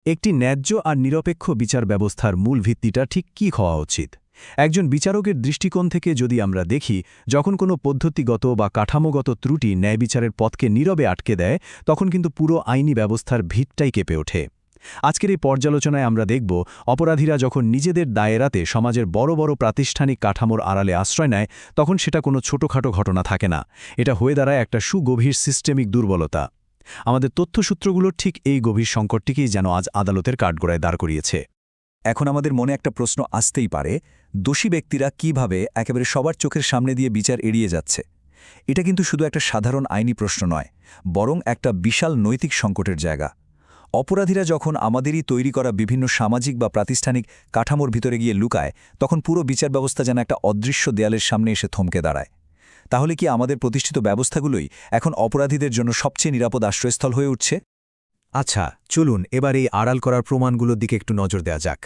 একটি ন্যায্য আর নিরপেক্ষ বিচার ব্যবস্থার মূল ভিত্তিটা ঠিক কী হওয়া উচিত? একজন বিচারকের দৃষ্টিকোণ থেকে যদি আমরা দেখি, যখন কোনো পদ্ধতিগত বা কাঠামোগত ত্রুটি ন্যায়বিচারের পথকে নীরবে আটকে দেয়, তখন কিন্তু পুরো আইনি ব্যবস্থার ভিতটাই কেঁপে ওঠে। আজকের এই পর্যালোচনায় আমরা দেখব, অপরাধীরা যখন নিজেদের দায়েরাতে সমাজের বড় বড় প্রাতিষ্ঠানিক কাঠামোর আড়ালে আশ্রয় নেয়, তখন সেটা কোনো ছোটখাটো ঘটনা থাকে না, এটা হয়ে দাঁড়ায় একটা সুগভীর সিস্টেমিক দুর্বলতা। আমাদের তথ্যসূত্রগুলো ঠিক এই গভীর সংকটটিকেই যেন আজ আদালতের কাঠগড়ায় দাঁড় করিয়েছে। এখন আমাদের মনে একটা প্রশ্ন আসতেই পারে, দোষী ব্যক্তিরা কিভাবে একেবারে সবার চোখের সামনে দিয়ে বিচার এড়িয়ে যাচ্ছে? এটা কিন্তু শুধু একটা সাধারণ আইনি প্রশ্ন নয়, বরং একটা বিশাল নৈতিক সংকটের জায়গা। অপরাধীরা যখন আমাদেরই তৈরি করা বিভিন্ন সামাজিক বা প্রাতিষ্ঠানিক কাঠামোর ভিতরে গিয়ে লুকায়, তখন পুরো বিচার ব্যবস্থা যেন একটা অদৃশ্য দেয়ালের সামনে এসে থমকে দাঁড়ায়। তাহলে কি আমাদের প্রতিষ্ঠিত ব্যবস্থাগুলোই এখন অপরাধীদের জন্য সবচেয়ে নিরাপদ আশ্রয়স্থল হয়ে উঠছে? আচ্ছা, চলুন এবার এই আড়াল করার প্রমাণগুলোর দিকে একটু নজর দেওয়া যাক।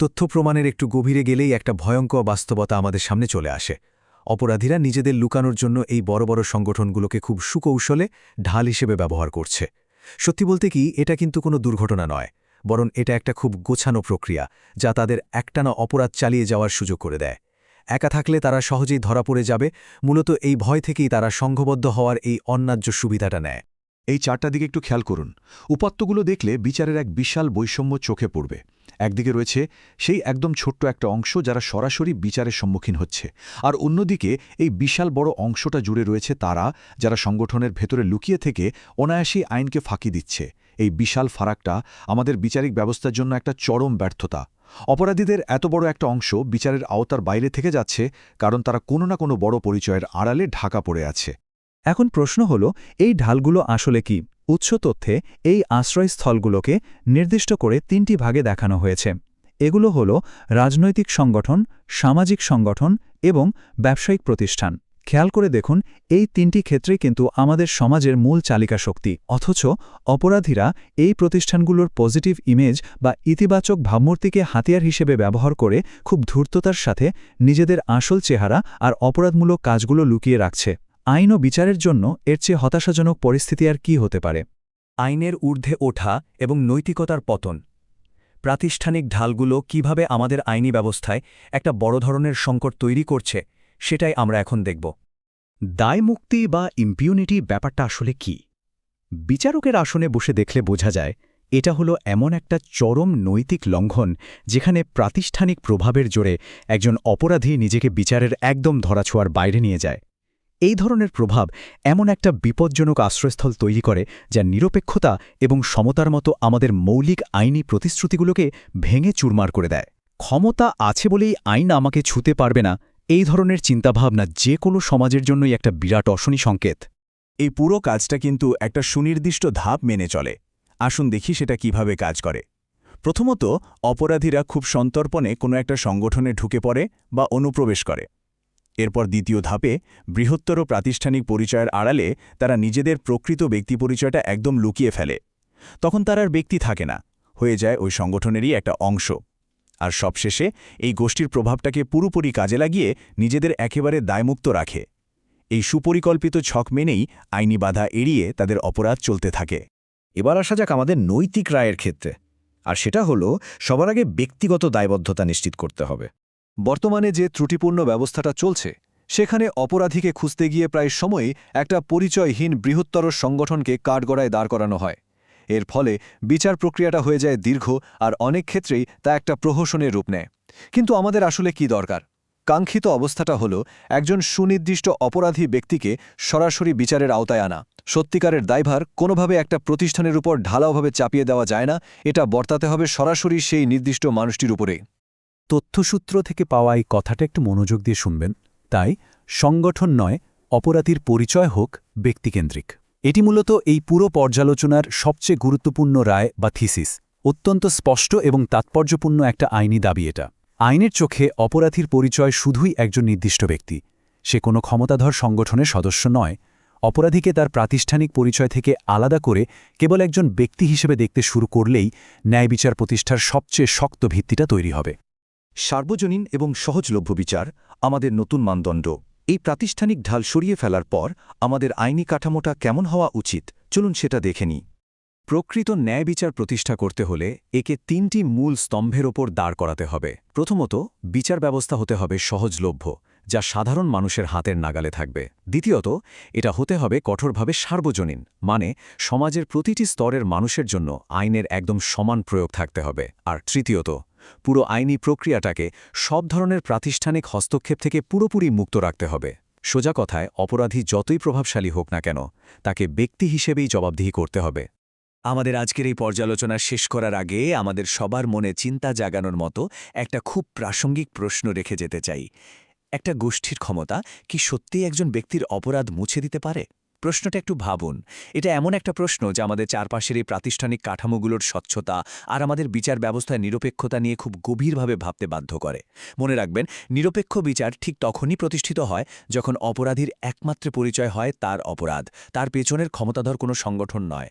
তথ্য প্রমাণের একটু গভীরে গেলেই একটা ভয়ঙ্কর বাস্তবতা আমাদের সামনে চলে আসে। অপরাধীরা নিজেদের লুকানোর জন্য এই বড় বড় সংগঠনগুলোকে খুব সুকৌশলে ঢাল হিসেবে ব্যবহার করছে। সত্যি বলতে কি, এটা কিন্তু কোনো দুর্ঘটনা নয়, বরং এটা একটা খুব গোছানো প্রক্রিয়া, যা তাদের একটানা অপরাধ চালিয়ে যাওয়ার সুযোগ করে দেয়। একা থাকলে তারা সহজেই ধরা পড়ে যাবে, মূলত এই ভয় থেকেই তারা সংঘবদ্ধ হওয়ার এই অন্যায্য সুবিধাটা নেয়। এই চারটা দিকে একটু খেয়াল করুন। উপাত্তগুলো দেখলে বিচারের এক বিশাল বৈষম্য চোখে পড়বে। একদিকে রয়েছে সেই একদম ছোট্ট একটা অংশ যারা সরাসরি বিচারের সম্মুখীন হচ্ছে, আর অন্যদিকে এই বিশাল বড় অংশটা জুড়ে রয়েছে তারা, যারা সংগঠনের ভেতরে লুকিয়ে থেকে অনায়াসেই আইনকে ফাঁকি দিচ্ছে। এই বিশাল ফারাকটা আমাদের বিচারিক ব্যবস্থার জন্য একটা চরম ব্যর্থতা। অপরাধীদের এত বড় একটা অংশ বিচারের আওতার বাইরে থেকে যাচ্ছে, কারণ তারা কোনো না কোনো বড় পরিচয়ের আড়ালে ঢাকা পড়ে আছে। এখন প্রশ্ন হল, এই ঢালগুলো আসলে কি? উৎস তথ্যে এই আশ্রয়স্থলগুলোকে নির্দিষ্ট করে তিনটি ভাগে দেখানো হয়েছে। এগুলো হল রাজনৈতিক সংগঠন, সামাজিক সংগঠন এবং ব্যবসায়িক প্রতিষ্ঠান। খেয়াল করে দেখুন, এই তিনটি ক্ষেত্রেই কিন্তু আমাদের সমাজের মূল চালিকা শক্তি। অথচ অপরাধীরা এই প্রতিষ্ঠানগুলোর পজিটিভ ইমেজ বা ইতিবাচক ভাবমূর্তিকে হাতিয়ার হিসেবে ব্যবহার করে খুব ধূর্ততার সাথে নিজেদের আসল চেহারা আর অপরাধমূলক কাজগুলো লুকিয়ে রাখছে। আইন ও বিচারের জন্য এর চেয়ে হতাশাজনক পরিস্থিতি আর কি হতে পারে? আইনের ঊর্ধ্বে ওঠা এবং নৈতিকতার পতন। প্রাতিষ্ঠানিক ঢালগুলো কিভাবে আমাদের আইনি ব্যবস্থায় একটা বড় ধরনের সংকট তৈরি করছে, সেটাই আমরা এখন দেখব। দায়মুক্তি বা ইম্পিউনিটি ব্যাপারটা আসলে কি? বিচারকের আসনে বসে দেখলে বোঝা যায়, এটা হলো এমন একটা চরম নৈতিক লঙ্ঘন যেখানে প্রাতিষ্ঠানিক প্রভাবের জোরে একজন অপরাধী নিজেকে বিচারের একদম ধরাছোঁয়ার বাইরে নিয়ে যায়। এই ধরনের প্রভাব এমন একটা বিপজ্জনক আশ্রয়স্থল তৈরি করে যা নিরপেক্ষতা এবং সমতার মতো আমাদের মৌলিক আইনি প্রতিশ্রুতিগুলোকে ভেঙে চুরমার করে দেয়। ক্ষমতা আছে বলেই আইন আমাকে ছুঁতে পারবে না, এই ধরনের চিন্তাভাবনা যে কোনো সমাজের জন্যই একটা বিরাট অশনি সংকেত। এই পুরো কাজটা কিন্তু একটা সুনির্দিষ্ট ধাপ মেনে চলে। আসুন দেখি সেটা কিভাবে কাজ করে। প্রথমত, অপরাধীরা খুব সন্তর্পণে কোনো একটা সংগঠনে ঢুকে পড়ে বা অনুপ্রবেশ করে। এরপর দ্বিতীয় ধাপে বৃহত্তর প্রাতিষ্ঠানিক পরিচয়ের আড়ালে তারা নিজেদের প্রকৃত ব্যক্তি পরিচয়টা একদম লুকিয়ে ফেলে। তখন তার আর ব্যক্তি থাকে না, হয়ে যায় ওই সংগঠনেরই একটা অংশ। আর সবশেষে এই গোষ্ঠীর প্রভাবটাকে পুরোপুরি কাজে লাগিয়ে নিজেদের একেবারে দায়মুক্ত রাখে। এই সুপরিকল্পিত ছক মেনেই আইনি বাধা এড়িয়ে তাদের অপরাধ চলতে থাকে। এবার আসা যাক আমাদের নৈতিক রায়ের ক্ষেত্রে, আর সেটা হলো সবার আগে ব্যক্তিগত দায়বদ্ধতা নিশ্চিত করতে হবে। বর্তমানে যে ত্রুটিপূর্ণ ব্যবস্থাটা চলছে, সেখানে অপরাধীকে খুঁজতে গিয়ে প্রায় সময়ই একটা পরিচয়হীন বৃহত্তর সংগঠনকে কাঠগড়ায় দাঁড় করানো হয়। এর ফলে বিচার প্রক্রিয়াটা হয়ে যায় দীর্ঘ, আর অনেক ক্ষেত্রেই তা একটা প্রহসনের রূপ নেয়। কিন্তু আমাদের আসলে কি দরকার? কাঙ্ক্ষিত অবস্থাটা হলো একজন সুনির্দিষ্ট অপরাধী ব্যক্তিকে সরাসরি বিচারের আওতায় আনা। সত্যিকারের দায়ভার কোনোভাবে একটা প্রতিষ্ঠানের উপর ঢালাওভাবে চাপিয়ে দেওয়া যায় না, এটা বর্তাতে হবে সরাসরি সেই নির্দিষ্ট মানুষটির উপরেই। তথ্যসূত্র থেকে পাওয়া এই কথাটা একটু মনোযোগ দিয়ে শুনবেন। তাই সংগঠন নয়, অপরাধীর পরিচয় হোক ব্যক্তিকেন্দ্রিক। এটি মূলত এই পুরো পর্যালোচনার সবচেয়ে গুরুত্বপূর্ণ রায় বা থিসিস। অত্যন্ত স্পষ্ট এবং তাৎপর্যপূর্ণ একটা আইনি দাবি এটা। আইনের চোখে অপরাধীর পরিচয় শুধুই একজন নির্দিষ্ট ব্যক্তি, সে কোনো ক্ষমতাধর সংগঠনের সদস্য নয়। অপরাধীকে তার প্রাতিষ্ঠানিক পরিচয় থেকে আলাদা করে কেবল একজন ব্যক্তি হিসেবে দেখতে শুরু করলেই ন্যায় বিচার প্রতিষ্ঠার সবচেয়ে শক্ত ভিত্তিটা তৈরি হবে। সার্বজনীন এবং সহজলভ্য বিচার আমাদের নতুন মানদণ্ড। এই প্রাতিষ্ঠানিক ঢাল সরিয়ে ফেলার পর আমাদের আইনি কাঠামোটা কেমন হওয়া উচিত, চলুন সেটা দেখে নিই। প্রকৃত ন্যায় বিচার প্রতিষ্ঠা করতে হলে একে ৩টি মূল স্তম্ভের ওপর দাঁড় করাতে হবে। প্রথমত, বিচার ব্যবস্থা হতে হবে সহজলভ্য, যা সাধারণ মানুষের হাতের নাগালে থাকবে। দ্বিতীয়ত, এটা হতে হবে কঠোরভাবে সার্বজনীন, মানে সমাজের প্রতিটি স্তরের মানুষের জন্য আইনের একদম সমান প্রয়োগ থাকতে হবে। আর তৃতীয়ত, পুরো আইনি প্রক্রিয়াটাকে সব ধরনের প্রাতিষ্ঠানিক হস্তক্ষেপ থেকে পুরোপুরি মুক্ত রাখতে হবে। সোজা কথায়, অপরাধী যতই প্রভাবশালী হোক না কেন, তাকে ব্যক্তি হিসেবেই জবাবদিহি করতে হবে। আমাদের আজকের এই পর্যালোচনা শেষ করার আগে আমাদের সবার মনে চিন্তা জাগানোর মতো একটা খুব প্রাসঙ্গিক প্রশ্ন রেখে যেতে চাই। একটা গোষ্ঠীর ক্ষমতা কি সত্যিই একজন ব্যক্তির অপরাধ মুছে দিতে পারে? প্রশ্নটা একটু ভাবুন। এটা এমন একটা প্রশ্ন যা আমাদের চারপাশের এই প্রাতিষ্ঠানিক কাঠামোগুলোর স্বচ্ছতা আর আমাদের বিচার ব্যবস্থায় নিরপেক্ষতা নিয়ে খুব গভীরভাবে ভাবতে বাধ্য করে। মনে রাখবেন, নিরপেক্ষ বিচার ঠিক তখনই প্রতিষ্ঠিত হয় যখন অপরাধীর একমাত্র পরিচয় হয় তার অপরাধ, তার পেছনের ক্ষমতাধর কোনো সংগঠন নয়।